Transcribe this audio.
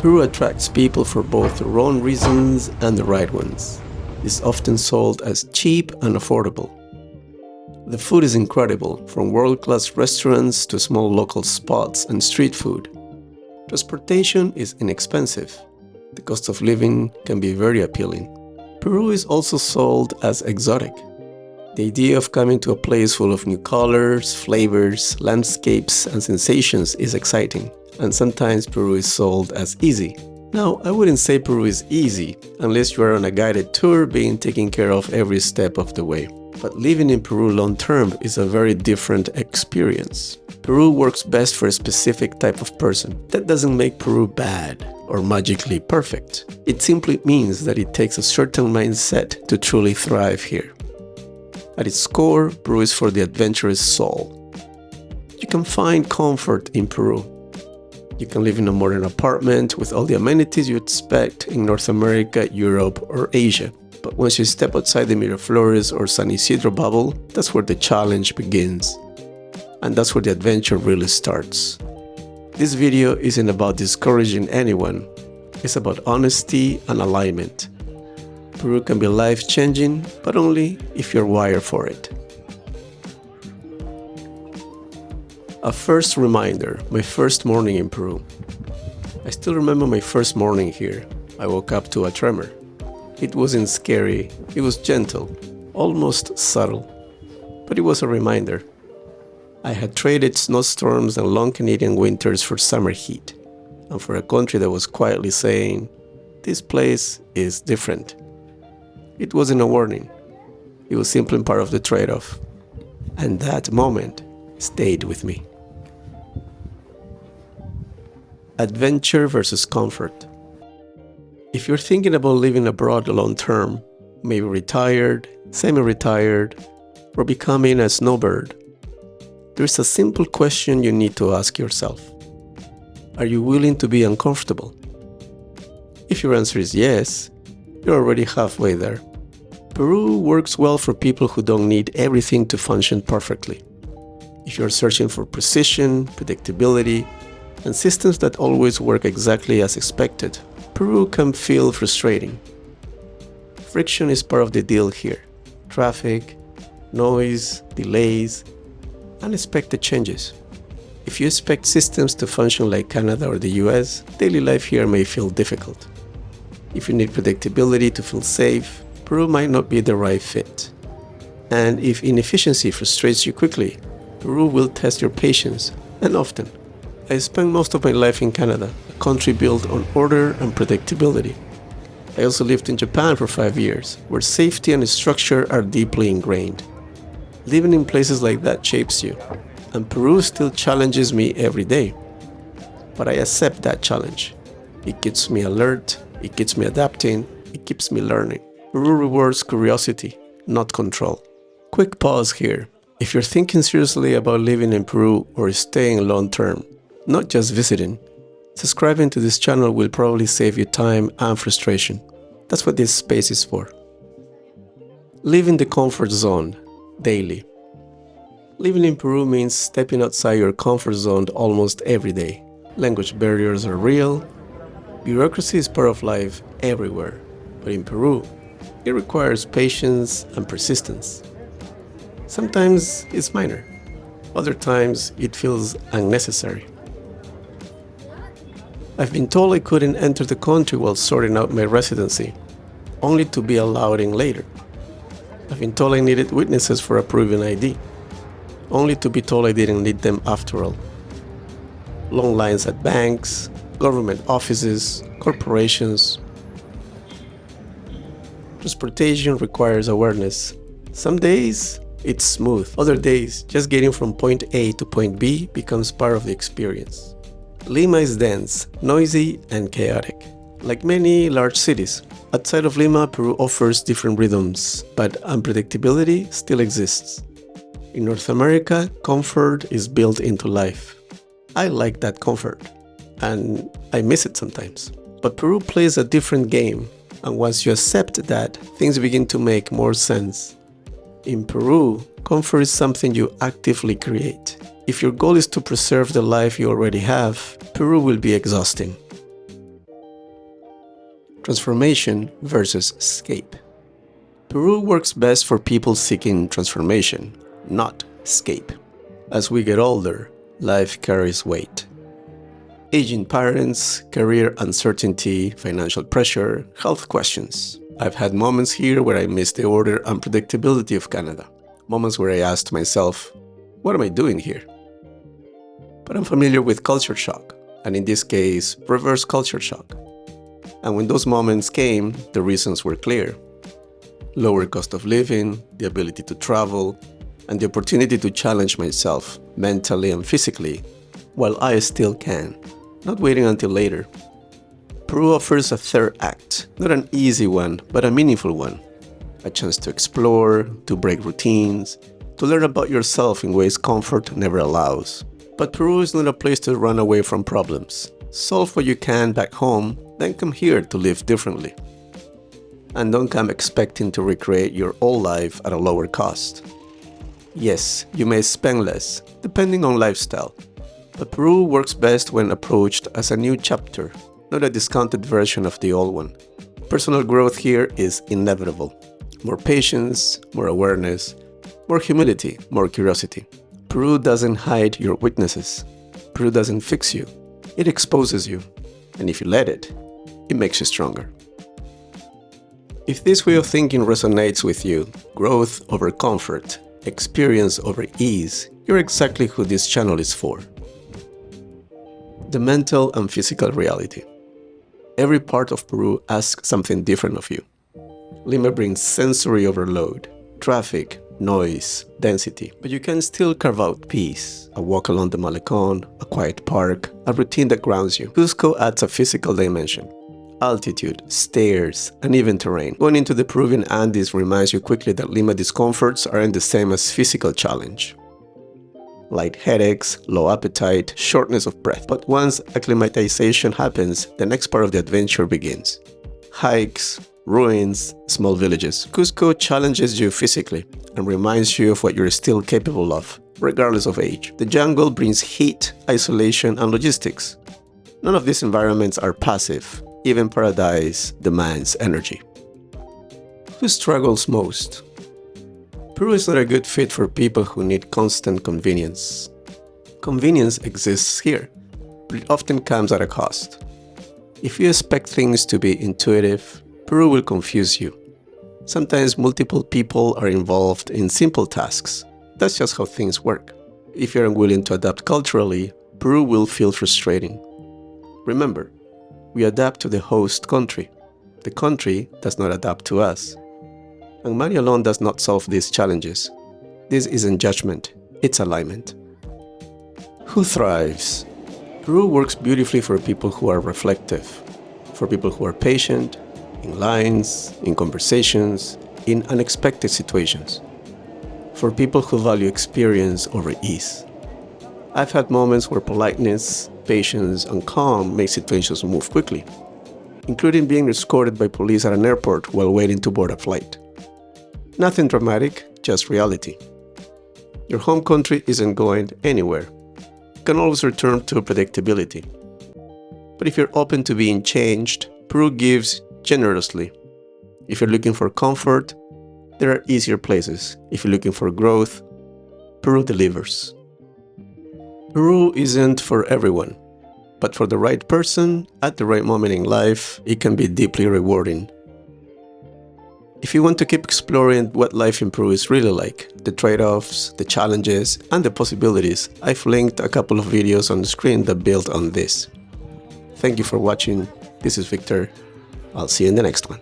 Peru attracts people for both the wrong reasons and the right ones. It's often sold as cheap and affordable. The food is incredible, from world-class restaurants to small local spots and street food. Transportation is inexpensive. The cost of living can be very appealing. Peru is also sold as exotic. The idea of coming to a place full of new colors, flavors, landscapes, and sensations is exciting. And sometimes Peru is sold as easy. Now, I wouldn't say Peru is easy, unless you are on a guided tour being taken care of every step of the way. But living in Peru long-term is a very different experience. Peru works best for a specific type of person. That doesn't make Peru bad or magically perfect. It simply means that it takes a certain mindset to truly thrive here. At its core, Peru is for the adventurous soul. You can find comfort in Peru. You can live in a modern apartment with all the amenities you expect in North America, Europe, or Asia. But once you step outside the Miraflores or San Isidro bubble, that's where the challenge begins. And that's where the adventure really starts. This video isn't about discouraging anyone. It's about honesty and alignment. Peru can be life-changing, but only if you're wired for it. A first reminder, my first morning in Peru. I still remember my first morning here. I woke up to a tremor. It wasn't scary, it was gentle, almost subtle. But it was a reminder. I had traded snowstorms and long Canadian winters for summer heat, and for a country that was quietly saying, "This place is different." It wasn't a warning. It was simply part of the trade-off. And that moment stayed with me. Adventure versus comfort. If you're thinking about living abroad long-term, maybe retired, semi-retired, or becoming a snowbird, there's a simple question you need to ask yourself. Are you willing to be uncomfortable? If your answer is yes, you're already halfway there. Peru works well for people who don't need everything to function perfectly. If you're searching for precision, predictability, and systems that always work exactly as expected, Peru can feel frustrating. Friction is part of the deal here. Traffic, noise, delays, unexpected changes. If you expect systems to function like Canada or the US, daily life here may feel difficult. If you need predictability to feel safe, Peru might not be the right fit. And if inefficiency frustrates you quickly, Peru will test your patience, and often. I spent most of my life in Canada, a country built on order and predictability. I also lived in Japan for 5 years, where safety and structure are deeply ingrained. Living in places like that shapes you, and Peru still challenges me every day. But I accept that challenge. It keeps me alert, it keeps me adapting, it keeps me learning. Peru rewards curiosity, not control. Quick pause here. If you're thinking seriously about living in Peru or staying long-term, not just visiting, subscribing to this channel will probably save you time and frustration. That's what this space is for. Leaving the comfort zone daily. Living in Peru means stepping outside your comfort zone almost every day. Language barriers are real. Bureaucracy is part of life everywhere. But in Peru, it requires patience and persistence. Sometimes it's minor. Other times it feels unnecessary. I've been told I couldn't enter the country while sorting out my residency, only to be allowed in later. I've been told I needed witnesses for approving ID, only to be told I didn't need them after all. Long lines at banks, government offices, corporations. Transportation requires awareness. Some days it's smooth, other days just getting from point A to point B becomes part of the experience. Lima is dense, noisy, and chaotic. Like many large cities, outside of Lima, Peru offers different rhythms, but unpredictability still exists. In North America, comfort is built into life. I like that comfort, and I miss it sometimes. But Peru plays a different game, and once you accept that, things begin to make more sense. In Peru, comfort is something you actively create. If your goal is to preserve the life you already have, Peru will be exhausting. Transformation versus escape. Peru works best for people seeking transformation, not escape. As we get older, life carries weight. Aging parents, career uncertainty, financial pressure, health questions. I've had moments here where I missed the order and predictability of Canada. Moments where I asked myself, what am I doing here? But I'm familiar with culture shock, and in this case, reverse culture shock. And when those moments came, the reasons were clear. Lower cost of living, the ability to travel, and the opportunity to challenge myself mentally and physically while I still can, not waiting until later. Peru offers a third act, not an easy one, but a meaningful one. A chance to explore, to break routines, to learn about yourself in ways comfort never allows. But Peru is not a place to run away from problems. Solve what you can back home, then come here to live differently. And don't come expecting to recreate your old life at a lower cost. Yes, you may spend less, depending on lifestyle. But Peru works best when approached as a new chapter, not a discounted version of the old one. Personal growth here is inevitable. More patience, more awareness, more humility, more curiosity. Peru doesn't hide your weaknesses. Peru doesn't fix you. It exposes you. And if you let it, it makes you stronger. If this way of thinking resonates with you, growth over comfort, experience over ease, you're exactly who this channel is for. The mental and physical reality. Every part of Peru asks something different of you. Lima brings sensory overload, traffic, noise, density, but you can still carve out peace. A walk along the Malecon, a quiet park, a routine that grounds you. Cusco adds a physical dimension. Altitude, stairs, and even terrain. Going into the Peruvian Andes reminds you quickly that Lima discomforts aren't the same as physical challenge. Light headaches, low appetite, shortness of breath. But once acclimatization happens, the next part of the adventure begins. Hikes, ruins, small villages. Cusco challenges you physically and reminds you of what you're still capable of, regardless of age. The jungle brings heat, isolation, and logistics. None of these environments are passive. Even paradise demands energy. Who struggles most? Peru is not a good fit for people who need constant convenience. Convenience exists here, but it often comes at a cost. If you expect things to be intuitive, Peru will confuse you. Sometimes multiple people are involved in simple tasks. That's just how things work. If you're unwilling to adapt culturally, Peru will feel frustrating. Remember, we adapt to the host country. The country does not adapt to us. And money alone does not solve these challenges. This isn't judgment, it's alignment. Who thrives? Peru works beautifully for people who are reflective, for people who are patient, in lines, in conversations, in unexpected situations, for people who value experience over ease. I've had moments where politeness, patience, and calm make situations move quickly, including being escorted by police at an airport while waiting to board a flight. Nothing dramatic, just reality. Your home country isn't going anywhere. You can always return to predictability. But if you're open to being changed, Peru gives generously. If you're looking for comfort, there are easier places. If you're looking for growth, Peru delivers. Peru isn't for everyone, but for the right person, at the right moment in life, it can be deeply rewarding. If you want to keep exploring what life in Peru is really like, the trade-offs, the challenges, and the possibilities, I've linked a couple of videos on the screen that build on this. Thank you for watching. This is Victor. I'll see you in the next one.